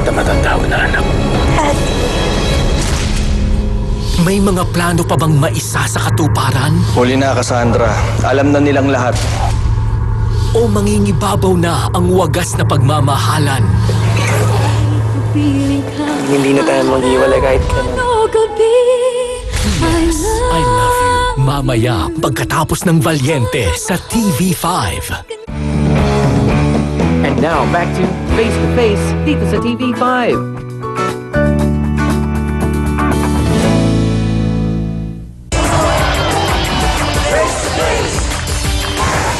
na matanda na anak. May mga plano pa bang maisa sa katuparan? Huli na, Cassandra. Alam na nilang lahat. O mangingibabaw na ang wagas na pagmamahalan? Hindi na tayo mag-iwalay kahit kailan. Yes, I love you. Mamaya, pagkatapos ng Valiente sa TV5. And now, back to Face to Face dito sa TV5.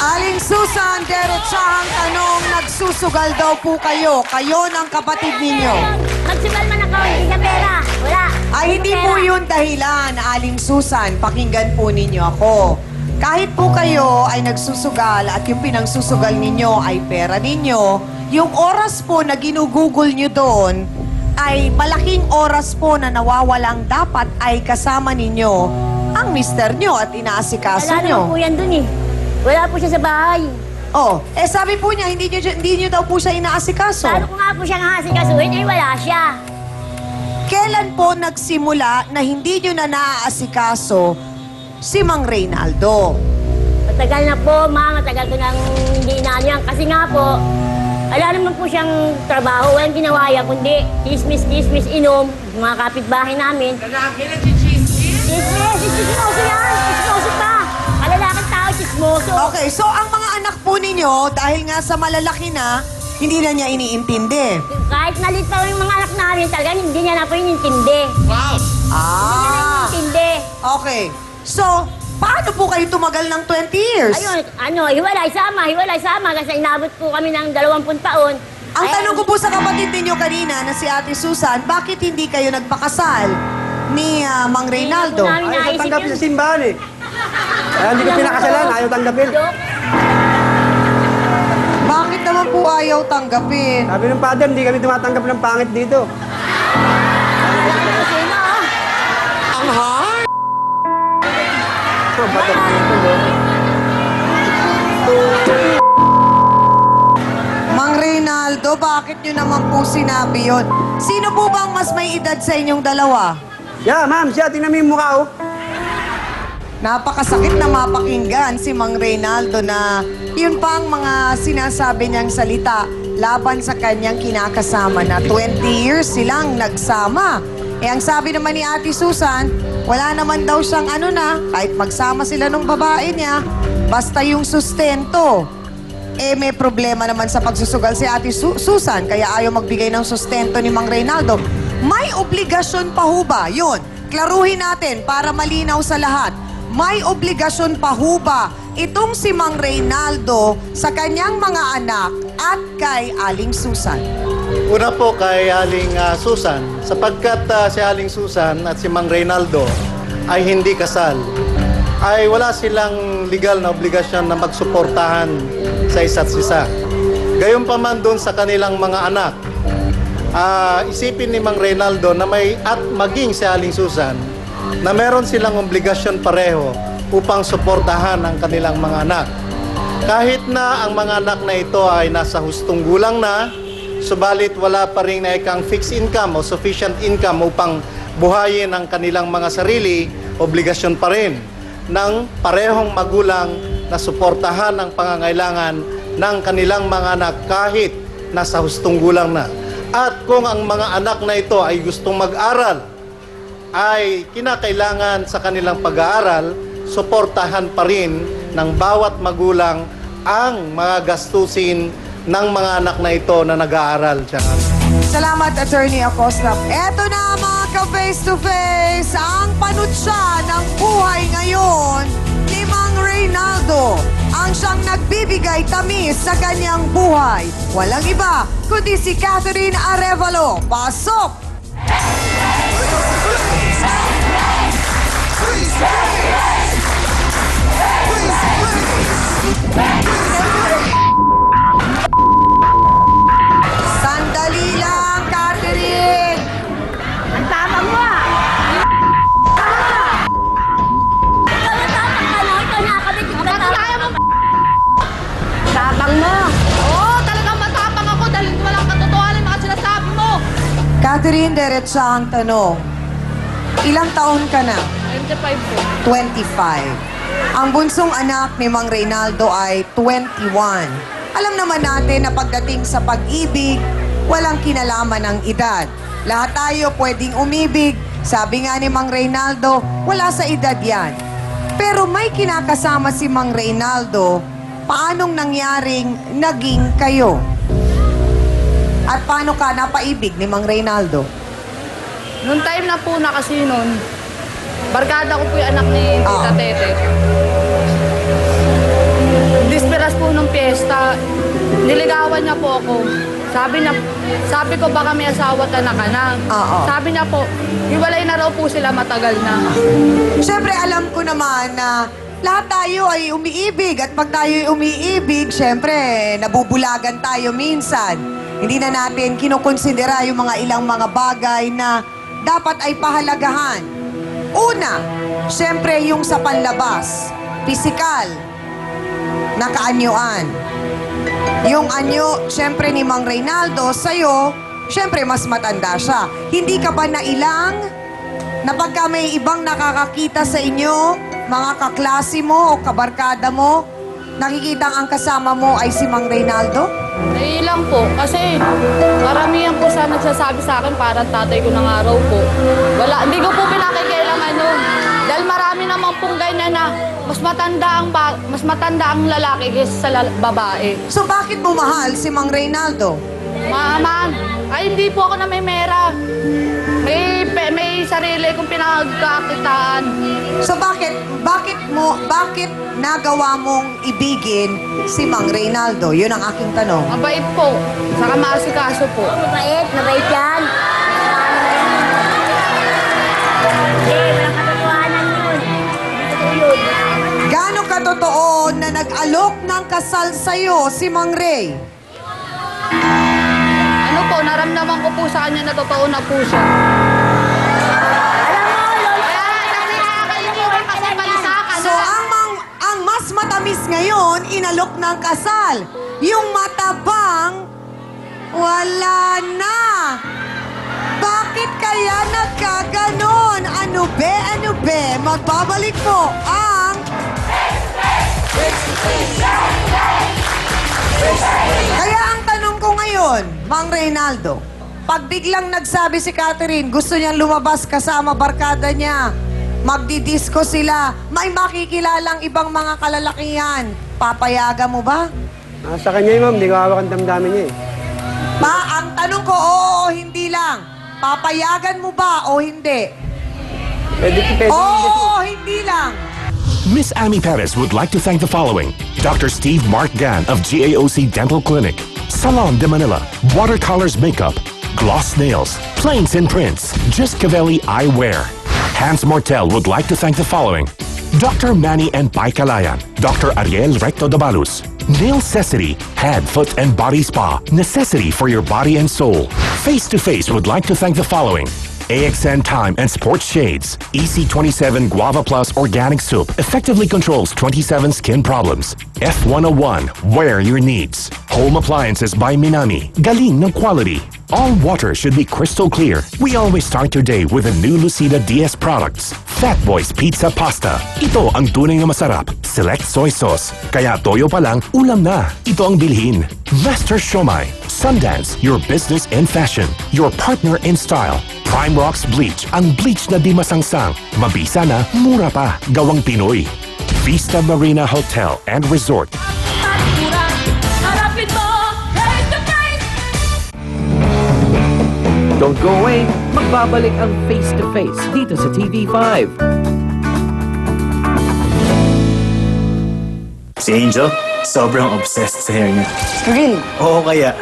Aling Susan, diretsahang tanong, nagsusugal daw po kayo. Kayo ng kapatid ninyo. Magsugal man ako, hindi niya pera. Wala. Ay, hindi po yun dahilan, Aling Susan. Pakinggan po ninyo ako. Kahit po kayo ay nagsusugal at yung pinangsusugal ninyo ay pera ninyo, yung oras po na ginugugol nyo doon ay malaking oras po na nawawalang dapat ay kasama ninyo ang mister nyo at inaasikaso Wala nyo. naman po yan dun eh. Wala po siya sa bahay. Oh, sabi po niya, hindi nyo daw po siya inaasikaso. Lalo ko nga po siya nakasikasuhin, eh wala siya. Kailan po nagsimula na hindi nyo na naaasikaso si Mang Reynaldo? Matagal na po, ma. Matagal ko nang hindi inaano yan. Kasi nga po, wala naman po siyang trabaho. Walang ginawa yan, kundi kismis, inom. Mga kapitbahay namin. Lalaki na chismis? Chismoso yan. Chismoso pa. Kalalaking tao, chismoso. Okay, so ang mga anak po ninyo, dahil nga sa malalaki na, hindi na niya iniintindi. Kahit nalit pa yung mga anak namin, talagang hindi niya na po inintindi. Ah, Intindi. okay. So, paano po kayo tumagal ng 20 years? Ayun, hiwalay sama. Kasi inabot po kami ng 20 taon. Ang tanong ko po sa kapatid ninyo kanina na si Ate Susan, bakit hindi kayo nagpakasal ni Mang Reynaldo? Ayaw Ayaw tanggapin sa simbahan eh. Kaya hindi ko pinakasalan, ayaw tanggapin. Bakit naman po ayaw tanggapin? Sabi ng father, hindi kami tumatanggap ng pangit dito. Ang hard! Oh, batok dito, no? Mang Reynaldo, bakit nyo naman po sinabi yun? Sino po bang mas may edad sa inyong dalawa? Yeah, ma'am, siya, tingnan mo yung mukha, oh. Napakasakit na mapakinggan si Mang Reynaldo na yun pa ang mga sinasabi niyang salita laban sa kanyang kinakasama na 20 years silang nagsama. Eh ang sabi naman ni Ate Susan, wala naman daw siyang kahit magsama sila nung babae niya, basta yung sustento. Eh may problema naman sa pagsusugal si Ate Susan, kaya ayaw magbigay ng sustento ni Mang Reynaldo. May obligasyon pa ho ba? Yun, klaruhin natin para malinaw sa lahat. May obligasyon pa ho ba itong si Mang Reynaldo sa kanyang mga anak at kay Aling Susan? Una po kay Aling Susan, sapagkat si Aling Susan at si Mang Reynaldo ay hindi kasal, ay wala silang legal na obligasyon na magsuportahan sa isa't isa. Gayunpaman doon sa kanilang mga anak, isipin ni Mang Reynaldo na maging si Aling Susan na meron silang obligasyon pareho upang suportahan ang kanilang mga anak. Kahit na ang mga anak na ito ay nasa hustong gulang na, subalit wala pa rin naikang fixed income o sufficient income upang buhayin ang kanilang mga sarili, obligasyon pa rin ng parehong magulang na suportahan ang pangangailangan ng kanilang mga anak kahit nasa hustong gulang na. At kung ang mga anak na ito ay gustong mag-aral, ay kinakailangan sa kanilang pag-aaral, suportahan pa rin ng bawat magulang ang mga gastusin ng mga anak na ito na nag-aaral. Salamat, Attorney Acosta. Eto na mga ka-face-to-face, ang panutsya ng buhay ngayon ni Mang Reynaldo. Ang siyang nagbibigay tamis sa kanyang buhay. Walang iba, kundi si Catherine Arevalo. Pasok! Sandali lang, Catherine! Ang tama mo Ikaw nakakabit yung Tapang mo. Oo, talagang matapang ako dahil walang katotohanan na sinasabi mo. Catherine, diretsahang tanong. Ilang taon ka na? 25 po. 25. Ang bunsong anak ni Mang Reynaldo ay 21. Alam naman natin na pagdating sa pag-ibig, walang kinalaman ng edad. Lahat tayo pwedeng umibig. Sabi nga ni Mang Reynaldo, wala sa edad yan. Pero may kinakasama si Mang Reynaldo, paanong nangyaring naging kayo? At paano ka napaibig ni Mang Reynaldo? Noong time na po na kasi noon, barkada ko po yung anak ni Tita Tete. Disperas po nung piyesta, niligawan niya po ako. Sabi ko baka may asawa at anak ka na. Oo. Sabi niya po, hiwalay na raw po sila matagal na. Siyempre, alam ko naman na lahat tayo ay umiibig. At pag tayo ay umiibig, siyempre, nabubulagan tayo minsan. Hindi na natin kinukonsidera yung mga ilang mga bagay na dapat ay pahalagahan. Una, siyempre yung sa panlabas, pisikal, nakaanyuan. Yung anyo, siyempre ni Mang Reynaldo, sa'yo, siyempre mas matanda siya. Hindi ka ba nailang na pagka may ibang nakakakita sa inyo, mga kaklase mo o kabarkada mo, nakikita ang kasama mo ay si Mang Reynaldo? Naiilang po, kasi karamihan po siya nagsasabi sa akin parang tatay ko ng araw po. Hindi ko po pinakikailangan nun. Dahil marami naman pong ganyan na mas matanda ang lalaki kaysa sa babae. So bakit mo mahal si Mang Reynaldo? Ma'am, ay hindi po ako na may mera. May sarili kong pinagkakitaan. So bakit nagawa mong ibigin si Mang Reynaldo? Yun ang aking tanong. Mabait po, saka maasikaso po. Mabait yan. Hindi, walang katotohanan yun. Hindi totoo yun. Gaano katotoo na nag-alok ng kasal sa'yo si Mang Ray? Ano po, naramdaman ko po sa kanya na totoo na po siya. Alam mo, Lolo, So ang mas matamis ngayon, inalok ng kasal. Yung matabang, wala na. Bakit kaya nagkaganon? Ano be? Magbabalik po ang... Kaya ang tanong ko ngayon, Mang Reynaldo, pag biglang nagsabi si Catherine, gusto niyang lumabas kasama barkada niya, magdidisco sila, may makikilalang ibang mga kalalakihan, papayagan mo ba? Sa kanya yun, ma'am. Hindi ko hawak ang damdamin niya eh. Ang tanong ko, oo o hindi lang. Papayagan mo ba o hindi? Pwede. Oo o hindi lang. Miss Amy Perez would like to thank the following: Dr. Steve Mark Gan of GAOC Dental Clinic, Salon de Manila, Watercolors Makeup, Gloss Nails, Plains and Prints, Just Cavelli Eyewear. Hans Mortel would like to thank the following: Dr. Manny and Pai Calayan, Dr. Ariel Recto Dabalus, Nail Necessity, Head, Foot and Body Spa, necessity for your body and soul. Face to Face would like to thank the following: AXN Time and Sports Shades, EC27 Guava Plus Organic Soup effectively controls 27 skin problems. F101, wear your needs. Home Appliances by Minami, galing ng quality. All water should be crystal clear. We always start your day with a new Lucida DS products. Fat Boys Pizza Pasta. Ito ang tunay na masarap. Select soy sauce. Kaya toyo pa lang, ulam na. Ito ang bilhin. Master Shomai. Sundance, your business in fashion. Your partner in style. Prime Rocks Bleach. Ang bleach na di masangsang. Mabisa na, mura pa. Gawang Pinoy. Vista Marina Hotel and Resort. harapin mo, face to face. Don't go away. Magbabalik ang Face to Face dito sa TV5. Si Angel, sobrang obsessed sa hair niya. Really? Oo kaya.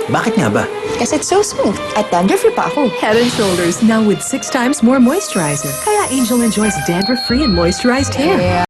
Bakit nga ba? Kasi it's so smooth. At dandruff-free pa ako. Head and Shoulders, now with 6 times more moisturizer. Kaya Angel enjoys dandruff-free and moisturized hair.